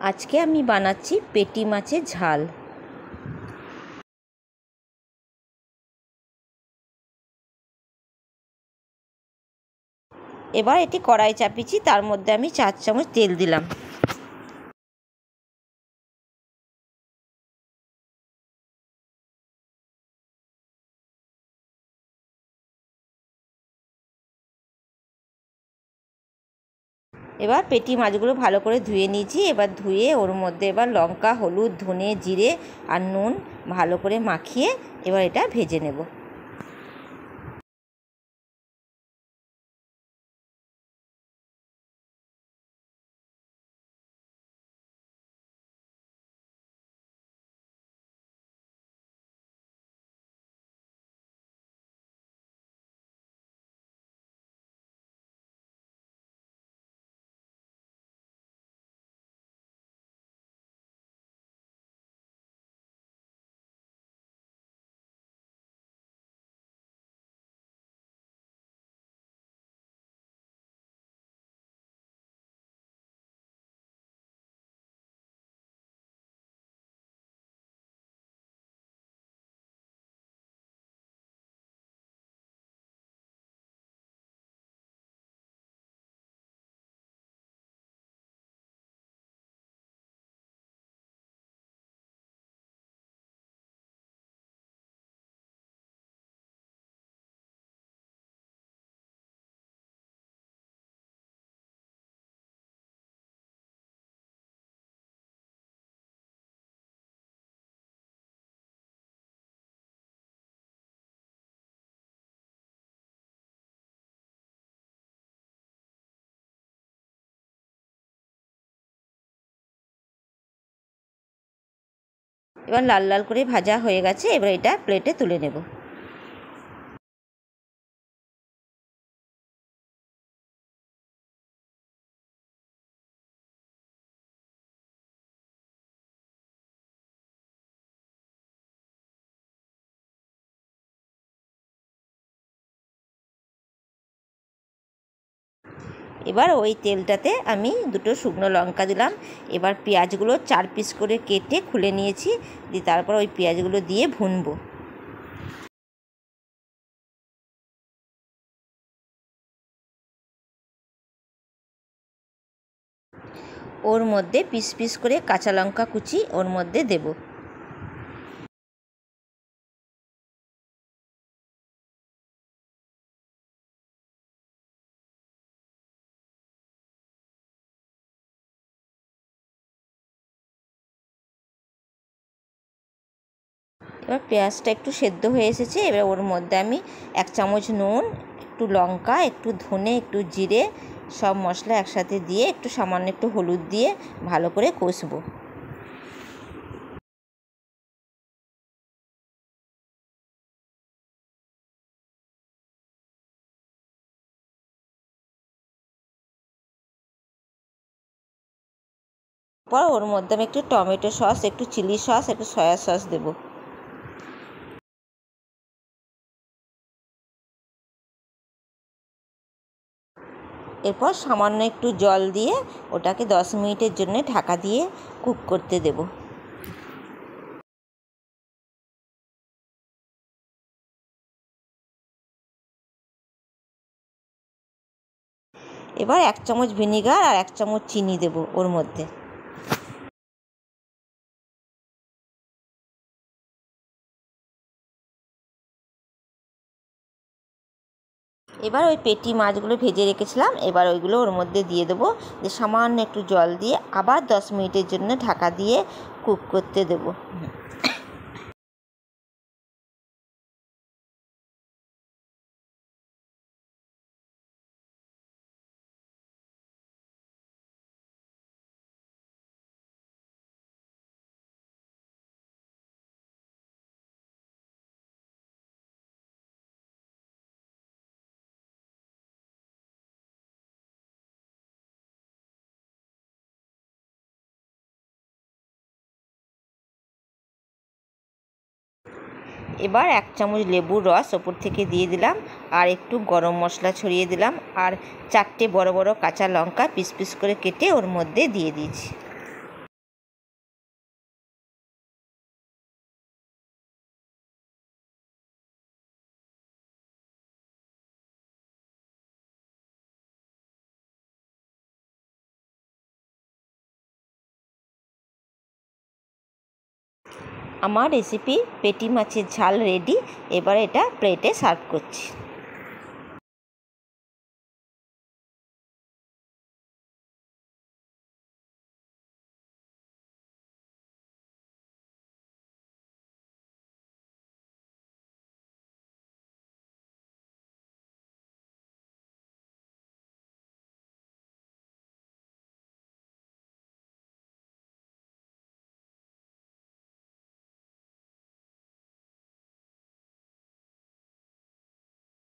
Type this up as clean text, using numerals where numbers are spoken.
আজকে আমি বানাচ্ছি পেটি মাছের ঝাল। এবার এটি কড়াই চাপিয়েছি, তার মধ্যে আমি 4 চামচ তেল দিলাম। এবার পেটি মাছগুলো ভালো করে ধুয়ে নিয়েছি। এবার ধুয়ে ওর মধ্যে এবার লঙ্কা, হলুদ, ধনে, জিরে আর নুন ভালো করে মাখিয়ে এবার এটা ভেজে নেব। এবার লাল লাল করে ভাজা হয়ে গেছে। এবার এটা প্লেটে তুলে নেব। এবার ওই তেলটাতে আমি 2টো শুকনো লঙ্কা দিলাম। এবার পেঁয়াজগুলো 4 পিস করে কেটে খুলে নিয়েছি, দিয়ে তারপর ওই পেঁয়াজগুলো দিয়ে ভুনবো। ওর মধ্যে পিস পিস করে কাঁচা লঙ্কা কুচি ওর মধ্যে দেব। এবার পেঁয়াজটা একটু সেদ্ধ হয়ে এসেছে। এবার ওর মধ্যে আমি 1 চামচ নুন, একটু লঙ্কা, একটু ধনে, একটু জিরে সব মশলা একসাথে দিয়ে একটু সামান্য একটু হলুদ দিয়ে ভালো করে কষবো। পর ওর মধ্যে আমি একটু টমেটো সস, একটু চিলি সস, একটু সয়া সস দেবো। এরপর সামান্য একটু জল দিয়ে ওটাকে 10 মিনিটের জন্য ঢাকা দিয়ে কুক করতে দেব। এবার 1 চামচ ভিনিগার আর 1 চামচ চিনি দেব ওর মধ্যে। এবার ওই পেটি মাছগুলো ভেজে রেখেছিলাম, এবার ওইগুলো ওর মধ্যে দিয়ে দেবো। দিয়ে সামান্য একটু জল দিয়ে আবার 10 মিনিটের জন্য ঢাকা দিয়ে কুক করতে দেবো। এবার 1 চামচ লেবুর রস ওপর থেকে দিয়ে দিলাম, আর একটু গরম মশলা ছড়িয়ে দিলাম, আর 4টে বড় বড় কাঁচা লঙ্কা পিস পিস করে কেটে ওর মধ্যে দিয়ে দিয়েছি। আমার রেসিপি পেটি মাছের ঝাল রেডি। এবার এটা প্লেটে সার্ভ করছি।